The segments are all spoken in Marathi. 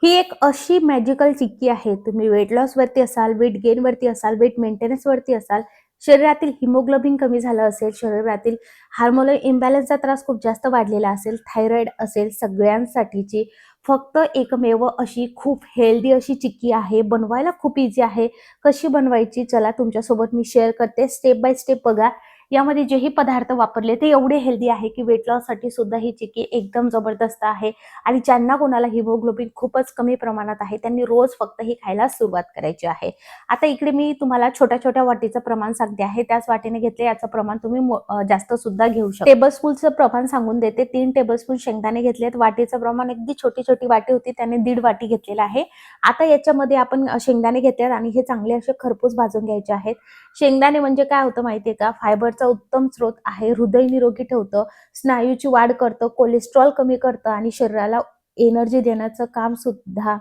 ही एक अशी मॅजिकल चिक्की आहे. तुम्ही वेट लॉस वरती असाल, वेट गेन वरती असाल, वेट मेंटेनन्स वरती असाल, शरीरातील हिमोग्लोबिन कमी झालं असेल, शरीरातील हार्मोनल इम्बॅलन्सचा त्रास खूप जास्त वाढलेला असेल, थायरॉइड असेल, सगळ्यांसाठीची फक्त एकमेव अशी खूप हेल्दी अशी चिक्की आहे. बनवायला खूप इझी आहे. कशी बनवायची चला तुमच्यासोबत मी शेअर करते. स्टेप बाय स्टेप बघा. यामध्ये जेही पदार्थ वापरले ते एवढे हेल्दी आहे की वेट लॉससाठी सुद्धा ही चिक्की एकदम जबरदस्त आहे. आणि ज्यांना कोणाला हिमोग्लोबिन खूपच कमी प्रमाणात आहे त्यांनी रोज फक्त ही खायला सुरुवात करायची आहे. आता इकडे मी तुम्हाला छोट्या छोट्या वाटीचं प्रमाण सांगते आहे. त्याच वाटीने घेतले याचं प्रमाण तुम्ही जास्त सुद्धा घेऊ शकता. टेबलस्पूनचं प्रमाण सांगून देते. 3 टेबलस्पून शेंगदाणे घेतलेत. वाटीचं प्रमाण अगदी छोटी छोटी वाटी होती त्याने 1.5 वाटी घेतलेला आहे. आता याच्यामध्ये आपण शेंगदाणे घेतलेत आणि हे चांगले असे खरपूस भाजून घ्यायचे आहेत. शेंगदाणे म्हणजे काय होतं माहितीये का, फायबरचा उत्तम स्रोत आहे. हृदय निरोगी ठेवतं, स्नायूची वाढ करतं, कोलेस्ट्रॉल कमी करतं आणि शरीराला एनर्जी देण्याचं काम सुद्धा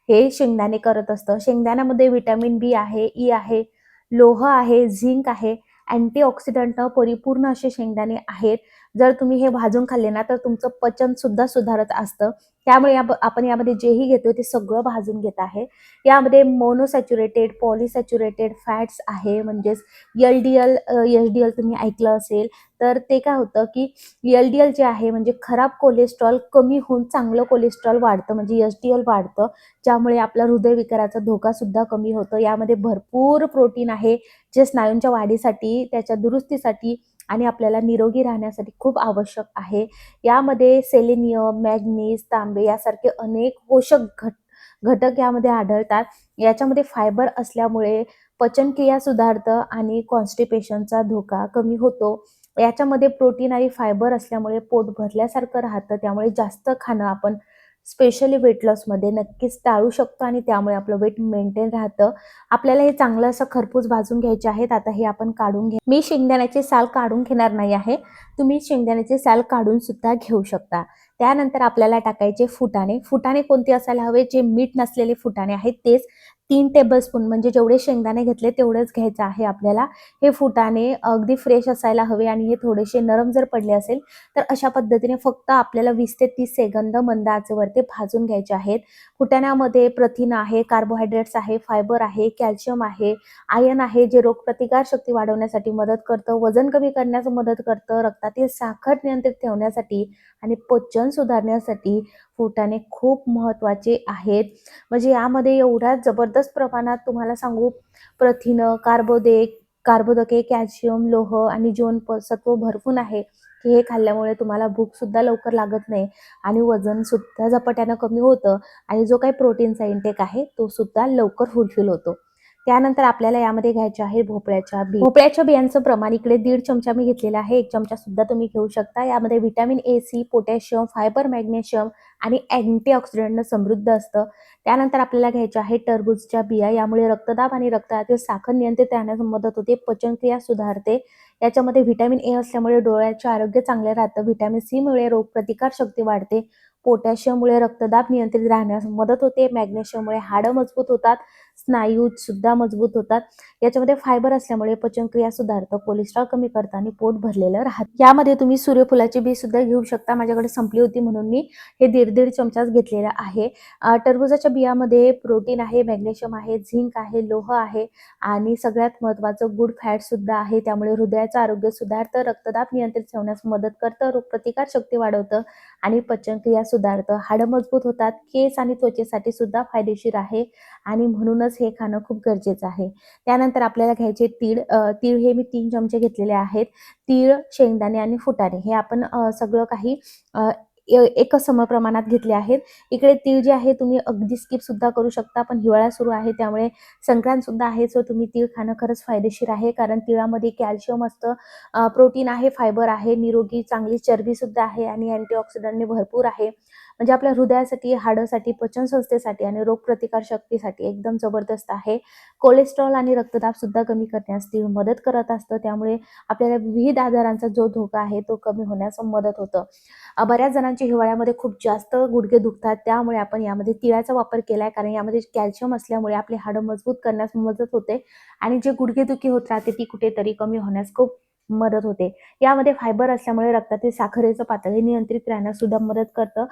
हे शेंगदाणे करत असतं. शेंगदाण्यामध्ये व्हिटॅमिन बी आहे, ई आहे, लोह आहे, झिंक आहे, अँटीऑक्सिडंटनं परिपूर्ण असे शेंगदाणे आहेत. जर तुम्ही हे भाजून खाल्ले ना तर तुमचं पचन सुद्धा सुधारत असतं. त्यामुळे आपण यामध्ये जेही घेतोय ते सगळं भाजून घेत आहे. यामध्ये मोनोसॅच्युरेटेड, पॉलिसॅच्युरेटेड फॅट्स आहे. म्हणजेच एल-डी-एल, एच-डी-एल तुम्ही ऐकलं असेल. तर ते काय होतं की एल-डी-एल जे आहे म्हणजे खराब कोलेस्ट्रॉल कमी होऊन चांगलं कोलेस्ट्रॉल वाढतं, म्हणजे एच-डी-एल वाढतं. ज्यामुळे आपला हृदयविकाराचा धोका सुद्धा कमी होतो. यामध्ये भरपूर प्रोटीन आहे, जे स्नायूंच्या वाढीसाठी, त्याच्या दुरुस्तीसाठी आणि आपल्याला निरोगी राहण्यासाठी खूप आवश्यक आहे. यामध्ये सेलेनियम, मॅग्नीज, तांबे यासारखे अनेक पोषक घटक यामध्ये आढळतात. याच्यामध्ये फायबर असल्यामुळे पचनक्रिया सुधारतं आणि कॉन्स्टिपेशनचा धोका कमी होतो. याच्यामध्ये प्रोटीन आणि फायबर असल्यामुळे पोट भरल्यासारखं राहतं. त्यामुळे जास्त खाणं आपण स्पेशली वेट लॉसमध्ये नक्कीच टाळू शकतो आणि त्यामुळे आपलं वेट मेंटेन राहतं. आपल्याला हे चांगलं असं खरपूस भाजून घ्यायचे आहेत. आता हे आपण काढून घ्या. मी शेंगदाण्याचे साल काढून घेणार नाही आहे. तुम्ही शेंगदाण्याचे साल काढून सुद्धा घेऊ शकता. त्यानंतर आपल्याला टाकायचे फुटाणे. फुटाणे कोणते असायला हवे? जे मीठ नसलेले फुटाणे आहेत तेच. 3 टेबलस्पून म्हणजे जेवढे शेंगदाणे घेतले तेवढेच घ्यायचं आहे आपल्याला. हे फुटाणे अगदी फ्रेश असायला हवे आणि हे थोडेसे नरम जर पडले असेल तर अशा पद्धतीने फक्त आपल्याला 20 ते 30 सेकंद मंद आचेवर ते भाजून घ्यायचे आहेत. फुटाण्यामध्ये प्रथिन आहे, कार्बोहायड्रेट्स आहे, फायबर आहे, कॅल्शियम आहे, आयर्न आहे, जे रोगप्रतिकार शक्ती वाढवण्यासाठी मदत करतं, वजन कमी करण्यास मदत करतं, रक्तातील साखर नियंत्रित ठेवण्यासाठी आणि पचन सुधारण्यासाठी फुटाणे खूप महत्त्वाचे आहेत. म्हणजे यामध्ये एवढ्या जबरदस्त प्रमाणात तुम्हाला सांगू प्रथिनं, कार्बोदके, कॅल्शियम, लोह आणि जीवनसत्व भरपूर आहे की हे खाल्ल्यामुळे तुम्हाला भूक सुद्धा लवकर लागत नाही आणि वजन सुद्धा झपाट्यानं कमी होतं आणि जो काही प्रोटीनचा इंटेक आहे तो सुद्धा लवकर फुलफिल होतो. त्यानंतर आपल्याला यामध्ये घ्यायचे आहे भोपळ्याच्या बियांचं प्रमाण इकडे 1.5 चमचा मी घेतलेला आहे. 1 चमचा सुद्धा तुम्ही घेऊ शकता. यामध्ये vitamin A, C, potassium, fibre, magnesium आणि अँटीऑक्सिडंटनं समृद्ध असतं. त्यानंतर आपल्याला घ्यायच्या आहे टरबूजच्या बिया. यामुळे रक्तदाब आणि रक्तातील साखर नियंत्रित राहण्यास मदत होते, पचनक्रिया सुधारते. याच्यामध्ये व्हिटॅमिन ए असल्यामुळे डोळ्याचे आरोग्य चांगले राहतं. व्हिटॅमिन सी मुळे रोगप्रतिकार शक्ती वाढते. पोटॅशियममुळे रक्तदाब नियंत्रित राहण्यास मदत होते. मॅग्नेशियममुळे हाडं मजबूत होतात, स्नायू सुद्धा मजबूत होतात. याच्यामध्ये फायबर असल्यामुळे पचनक्रिया सुधारतं, कोलेस्ट्रॉल कमी करतं आणि पोट भरलेलं राहतं. यामध्ये तुम्ही सूर्यफुलाची बी सुद्धा घेऊ शकता. माझ्याकडे संपली होती म्हणून मी हे 1.5 चमचाच घेतलेला आहे. टरबूजाच्या बियामध्ये प्रोटीन आहे, मॅग्नेशियम आहे, झिंक आहे, लोह आहे आणि सगळ्यात महत्त्वाचं गुड फॅट सुद्धा आहे. त्यामुळे हृदयाचं आरोग्य सुधारतं, रक्तदाब नियंत्रित ठेवण्यास मदत करतं, रोगप्रतिकार शक्ती वाढवतं आणि पचनक्रिया सुधारतं. हाडं मजबूत होतात, केस आणि त्वचेसाठी सुद्धा फायदेशीर आहे आणि म्हणूनच हे खाणं खूप गरजेचं आहे. त्यानंतर आपल्याला घ्यायचे तीळ. तीळ हे मी 3 चमचे घेतलेले आहेत. तीळ, शेंगदाणे आणि फुटाणे हे आपण सगळं काही एकच समप्रमाणात घेतले आहेत. इकडे तीळ जे आहे तुम्ही अगदी स्किप सुद्धा करू शकता, पण हिवाळा सुरू आहे त्यामुळे संक्रांत सुद्धा आहे, सो तुम्ही तीळ खाणं खरंच फायदेशीर आहे. कारण तिळामध्ये कॅल्शियम असतं, प्रोटीन आहे, फायबर आहे, निरोगी चांगली चरबी सुद्धा आहे आणि अँटीऑक्सिडंटने भरपूर आहे. म्हणजे आपल्या हृदयासाठी, हाडासाठी, पचनसंस्थेसाठी आणि रोगप्रतिकार शक्तीसाठी एकदम जबरदस्त आहे. कोलेस्ट्रॉल आणि रक्तदाब सुद्धा कमी करण्यास तीळ मदत करत असतं. त्यामुळे आपल्याला विविध आजारांचा जो धोका आहे तो कमी होण्यास मदत होतं. बऱ्याच जणांच्या हिवाळ्यामध्ये खूप जास्त गुडघे दुखतात, त्यामुळे आपण यामध्ये तिळाचा वापर केलाय कारण यामध्ये कॅल्शियम असल्यामुळे आपले हाडं मजबूत करण्यास मदत होते आणि जे गुडघेदुखी होत राहते ती कुठेतरी कमी होण्यास खूप मदत होते. यामध्ये फायबर असल्यामुळे रक्तातील साखरेचं पातळी नियंत्रित राहण्यास सुद्धा मदत करतं.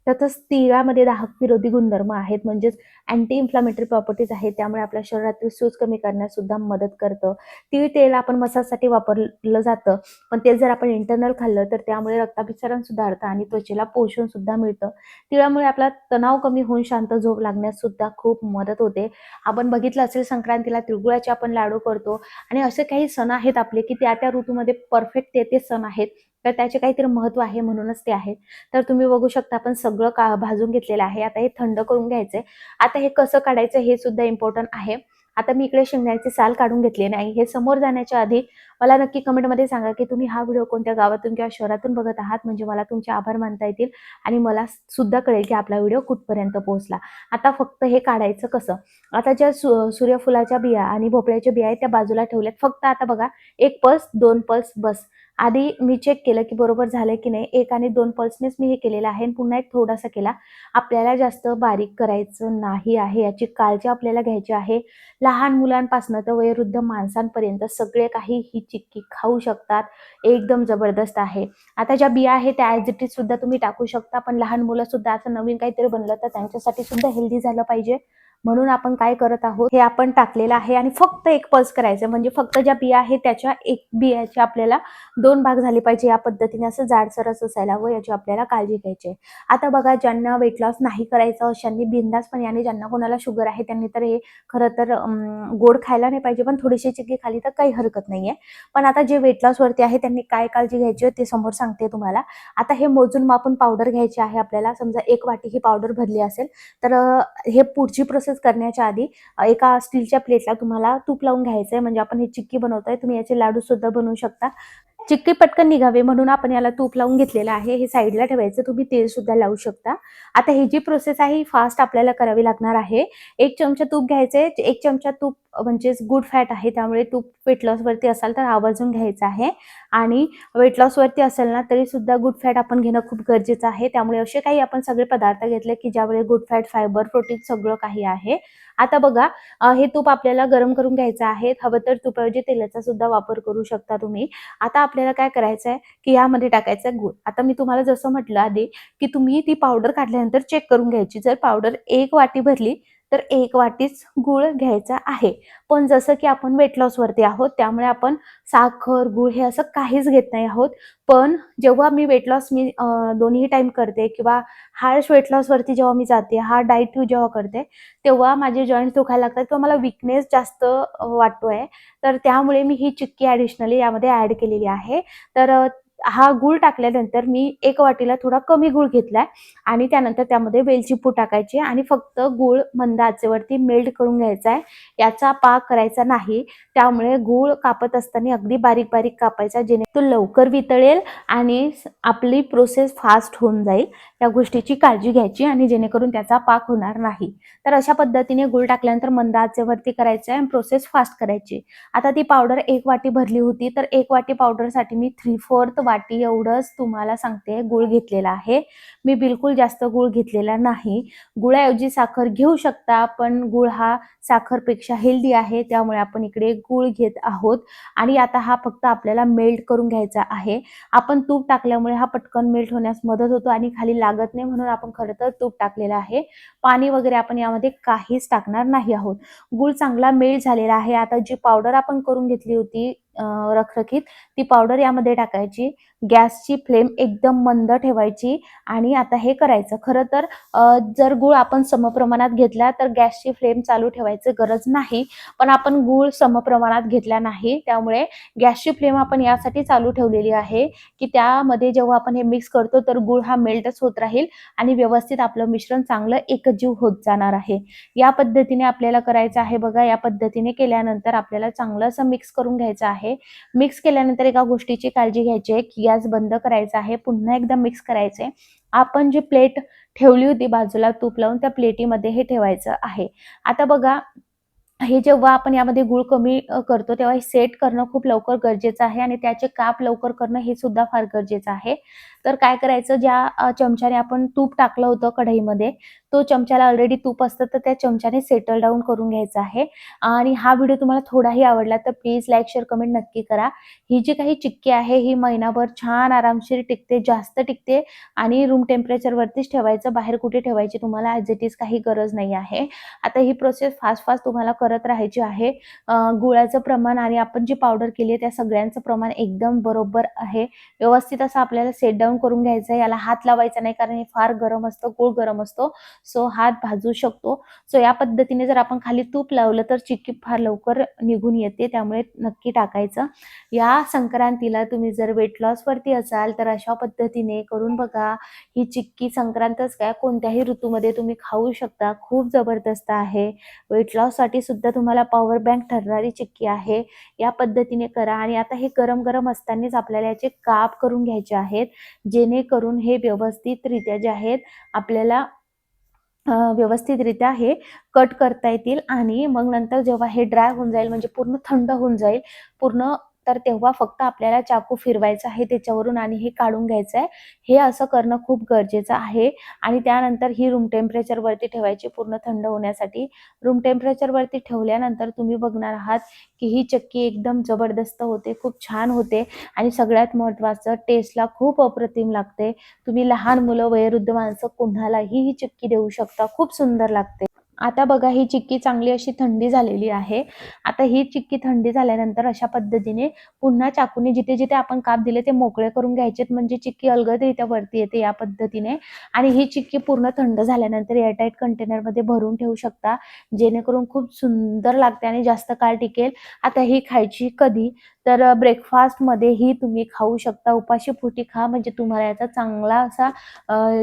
तसंच तिळामध्ये दाहक विरोधी गुणधर्म आहेत, म्हणजेच अँटी इन्फ्लामेटरी प्रॉपर्टीज आहेत. त्यामुळे आपल्या शरीरातील सूज कमी करण्यास सुद्धा मदत करतं. तीळ तेल आपण मसाजसाठी वापरलं जातं, पण ते जर आपण इंटरनल खाल्लं तर त्यामुळे रक्ताभिसरण सुधारतं आणि त्वचेला पोषण सुद्धा मिळतं. तिळामुळे आपला तणाव कमी होऊन शांत झोप लागण्यास सुद्धा खूप मदत होते. आपण बघितलं असेल संक्रांतीला तिळगुळाचे आपण लाडू करतो आणि असे काही सण आहेत आपले, की त्या ऋतूमध्ये परफेक्ट ते सण आहेत. तर त्याचे काहीतरी महत्त्व आहे म्हणूनच ते आहेत. तर तुम्ही बघू शकता आपण सगळं भाजून घेतलेलं आहे. आता हे थंड करून घ्यायचंय. आता हे कसं काढायचं हे सुद्धा इम्पॉर्टंट आहे. आता मी इकडे शेंगदाण्याची साल काढून घेतली नाही. हे समोर जाण्याच्या आधी मला नक्की कमेंटमध्ये सांगा, की तुम्ही हा व्हिडिओ कोणत्या गावातून किंवा शहरातून बघत आहात, म्हणजे मला तुमचे आभार मानता येतील आणि मला सुद्धा कळेल, की आपला व्हिडिओ कुठपर्यंत पोहोचला. आता फक्त हे काढायचं कसं? आता ज्या सूर्यफुलाच्या बिया आणि भोपळ्याच्या बिया आहेत त्या बाजूला ठेवल्यात. फक्त आता बघा 1 पल्स, 2 पल्स बस. आधी मी चेक केलं, की बरोबर झालंय की नाही. 1 आणि 2 पल्सनेच मी हे केलेलं आहे आणि पुन्हा एक थोडासा केला. आपल्याला जास्त बारीक करायचं नाही आहे. याची काळजी आपल्याला घ्यायची आहे. लहान मुलांपासून तर वयोवृद्ध माणसांपर्यंत सगळे काही ही चिक्की खाऊ शकतात. एकदम जबरदस्त आहे. आता ज्या बिया आहेत त्या ॲज इट इज सुद्धा तुम्ही टाकू शकता. पण लहान मुलं सुद्धा असं नवीन काहीतरी बनलं तर त्यांच्यासाठी सुद्धा हेल्दी झालं पाहिजे. म्हणून आपण काय करत आहोत, हे आपण टाकलेलं आहे आणि फक्त 1 पल्स करायचं. म्हणजे फक्त ज्या बिया आहेत त्याच्या 1 बियाचे आपल्याला 2 भाग झाले पाहिजे. या पद्धतीने असं जाडसरच असायला हवं, याची आपल्याला काळजी घ्यायची आहे. आता बघा, ज्यांना वेट लॉस नाही करायचं अशांनी बिनधास्तपणे, आणि ज्यांना कोणाला शुगर आहे त्यांनी तर हे खरं तर गोड खायला नाही पाहिजे, पण थोडीशी चिक्की खाली तर काही हरकत नाहीये. पण आता जे वेट लॉस वरती आहे त्यांनी काय काळजी घ्यायची ते समोर सांगते तुम्हाला. आता हे मोजून मापून पावडर घ्यायची आहे आपल्याला. समजा 1 वाटी ही पावडर भरली असेल तर हे पुढची प्रोसेस करण्याच्या आधी एका स्टीलच्या प्लेटला तुम्हाला तूप लावून घ्यायचंय. म्हणजे आपण हे चिक्की बनवतोय, तुम्ही याचे लाडू सुद्धा बनवू शकता. चिक्की पटकन निघावे म्हणून आपण याला तूप लावून घेतलेलं आहे. हे साईडला ठेवायचं. तुम्ही तेल सुद्धा लावू शकता. आता ही जी प्रोसेस आहे ही फास्ट आपल्याला करावी लागणार आहे. 1 चमचा तूप घ्यायचे. 1 चमचा तूप म्हणजेच गुड फॅट आहे, त्यामुळे तूप वेट लॉस वरती असाल तर आवर्जून घ्यायचं आहे. आणि वेट लॉस वरती असेल ना तरी सुद्धा गुड फॅट आपण घेणं खूप गरजेचं आहे. त्यामुळे असे काही आपण सगळे पदार्थ घेतले, की ज्यामुळे गुड फॅट, फायबर, प्रोटीन सगळं काही आहे. आता बघा, हे तूप आपल्याला गरम करून घ्यायचं आहे. हवं तर तुपाऐवजी तेलाचा सुद्धा वापर करू शकता तुम्ही. आता आपल्याला काय करायचं आहे, की यामध्ये टाकायचा गूळ. आता मी तुम्हाला जसं म्हटलं आधी, की तुम्ही ती पावडर काढल्यानंतर चेक करून घ्यायची. जर पावडर 1 वाटी भरली तर 1 वाटीच गूळ घ्यायचा आहे. पण जसं की आपण वेट लॉस वरती आहोत त्यामुळे आपण साखर, गूळ हे असं काहीच घेत नाही आहोत. पण जेव्हा मी वेट लॉस दोन्ही टाईम करते किंवा हार्श वेट लॉस वरती जेव्हा मी जाते, हार्ड डाएट जेव्हा करते, तेव्हा माझे जॉइंट्स दुखायला लागतात किंवा मला वीकनेस जास्त वाटतोय. तर त्यामुळे मी ही चिक्की ॲडिशनली यामध्ये ॲड केलेली आहे. तर हा गूळ टाकल्यानंतर मी 1 वाटीला थोडा कमी गूळ घेतलाय आणि त्यानंतर त्यामध्ये वेलची पूड टाकायची आणि फक्त गूळ मंद आचेवरती मेल्ट करून घ्यायचा आहे. याचा पाक करायचा नाही. त्यामुळे गूळ कापत असताना अगदी बारीक-बारीक कापायचा, जेणेकरून तो लवकर वितळेल आणि आपली प्रोसेस फास्ट होऊन जाईल. या गोष्टीची काळजी घ्यायची आणि जेणेकरून त्याचा पाक होणार नाही. तर अशा पद्धतीने गूळ टाकल्यानंतर मंद आचेवरती करायचं आहे आणि प्रोसेस फास्ट करायची. आता ती पावडर 1 वाटी भरली होती, तर 1 वाटी पावडरसाठी मी 3/4 वाटी एवढंच तुम्हाला सांगते गूळ घेतलेला आहे. मी बिलकुल जास्त गूळ घेतलेला नाही. गुळाऐवजी साखर घेऊ शकता, पण गूळ हा साखरपेक्षा हेल्दी आहे, त्यामुळे आपण इकडे गूळ घेत आहोत. आणि आता हा फक्त आपल्याला मेल्ट करून घ्यायचा आहे. आपण तूप टाकल्यामुळे हा पटकन मेल्ट होण्यास मदत होतो आणि खाली लागत नाही, म्हणून आपण खरं तर तूप टाकलेलं आहे. पाणी वगैरे आपण यामध्ये काहीच टाकणार नाही आहोत. गूळ चांगला मेल्ट झालेला आहे. आता जी पावडर आपण करून घेतली होती रखरखीत, ती पावडर यामध्ये टाकायची. गॅसची फ्लेम एकदम मंद ठेवायची आणि आता हे करायचं. खरं तर जर गूळ आपण समप्रमाणात घेतला तर गॅसची फ्लेम चालू ठेवायची गरज नाही. पण आपण गूळ समप्रमाणात घेतला नाही, त्यामुळे गॅसची फ्लेम आपण यासाठी चालू ठेवलेली आहे, की त्यामध्ये जेव्हा आपण हे मिक्स करतो तर गूळ हा मेल्टच होत राहील आणि व्यवस्थित आपलं मिश्रण चांगलं एकजीव होत जाणार आहे. या पद्धतीने आपल्याला करायचं आहे बघा. या पद्धतीने केल्यानंतर आपल्याला चांगलं असं मिक्स करून घ्यायचं आहे. मिक्स केल्यानंतर एका गोष्टीची काळजी घ्यायची आहे, की गॅस बंद करायचा आहे. पुन्हा एकदा मिक्स करायचे. आपण जी प्लेट ठेवली होती बाजूला तूप लावून, त्या प्लेटीमध्ये हे ठेवायचं आहे. आता बघा, हे जेव्हा आपण यामध्ये गूळ कमी करतो तेव्हा हे सेट करणं खूप लवकर गरजेचं आहे आणि त्याचे काप लवकर करणं हे सुद्धा फार गरजेचं आहे. तर काय करायचं, ज्या चमच्याने आपण तूप टाकलं होतं कढईमध्ये, तो चमच्याला ऑलरेडी तूप असतं, तर त्या चमच्याने सेटल डाउन करून घ्यायचं आहे. आणि हा व्हिडिओ तुम्हाला थोडाही आवडला तर प्लीज लाईक, शेअर, कमेंट नक्की करा. ही जी काही चिक्की आहे ही महिनाभर छान आरामशीर टिकते, जास्त टिकते आणि रूम टेम्परेचरवरतीच ठेवायचं, बाहेर कुठे ठेवायची तुम्हाला ॲज इट इज काही गरज नाही आहे. आता ही प्रोसेस फास्ट तुम्हाला करत राहायची आहे. गुळाचं प्रमाण आणि आपण जी पावडर केली आहे त्या सगळ्यांचं प्रमाण एकदम बरोबर आहे. व्यवस्थित असं आपल्याला सेट डाउन करून घ्यायचं आहे. याला हात लावायचा नाही कारण हे फार गरम असतं, गूळ गरम असतो, सो हात भाजू शकतो. सो या पद्धतीने जर आपण खाली तूप लावलं तर चिक्की फार लवकर निघून येते, त्यामुळे नक्की टाकायचं. या संक्रांतीला तुम्ही जर वेट लॉस वरती असाल तर अशा पद्धतीने करून बघा. ही चिक्की संक्रांतच काय कोणत्याही ऋतूमध्ये तुम्ही खाऊ शकता. खूप जबरदस्त आहे. वेट लॉससाठी सुद्धा तुम्हाला पॉवर बँक ठरणारी चिक्की आहे. या पद्धतीने करा आणि आता हे गरम-गरम असतानाच आपल्याला याचे काप करून घ्यायचे आहेत, जेणेकरून हे व्यवस्थितरित्या जे आहेत आपल्याला व्यवस्थितरित्या हे कट करता येतील आणि मग नंतर जेव्हा हे ड्राय होऊन जाईल म्हणजे पूर्ण थंड होऊन जाईल पूर्ण, तर तेव्हा फक्त आपल्याला चाकू फिरवायचा आहे त्याच्यावरून आणि हे काढून घ्यायचं आहे. हे असं करणं खूप गरजेचं आहे आणि त्यानंतर ही रूम टेम्परेचरवरती ठेवायची पूर्ण थंड होण्यासाठी. रूम टेम्परेचरवरती ठेवल्यानंतर तुम्ही बघणार आहात की ही चक्की एकदम जबरदस्त होते, खूप छान होते आणि सगळ्यात महत्त्वाचं टेस्टला खूप अप्रतिम लागते. तुम्ही लहान मुलं, वयोवृद्ध माणसं कोणालाही ही चिक्की देऊ शकता. खूप सुंदर लागते. आता बघा ही चिक्की चांगली अशी थंडी झालेली आहे. आता ही चिक्की थंडी झाल्यानंतर अशा पद्धतीने पुन्हा चाकूने जिथे-जिथे आपण काप दिले ते मोकळे करून घ्यायचेत म्हणजे चिक्की अलगदरित्या वरती येते या पद्धतीने. आणि ही चिक्की पूर्ण थंड झाल्यानंतर एअरटाईट कंटेनरमध्ये भरून ठेवू शकता, जेणेकरून खूप सुंदर लागते आणि जास्त काळ टिकेल. आता ही खायची कधी? तर ब्रेकफास्टमध्येही तुम्ही खाऊ शकता. उपाशीपोटी खा म्हणजे तुम्हाला याचा चांगला असा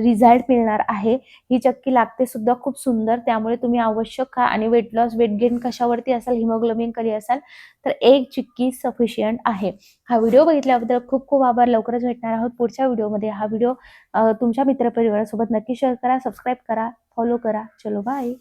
रिझल्ट मिळणार आहे. ही चक्की लागते सुद्धा खूप सुंदर, त्यामुळे तुम्ही आवश्यक खा आणि वेट लॉस, वेट गेन कशावरती असाल, हिमोग्लोबिन कमी असाल तर एक चिक्की सफिशियंट आहे. हा व्हिडिओ बघितल्याबद्दल खूप खूप आभार. लवकरच भेटणार आहोत पुढच्या व्हिडिओमध्ये. हा व्हिडिओ तुमच्या मित्रपरिवारासोबत नक्की शेअर करा, सबस्क्राईब करा, फॉलो करा. चलो बाय.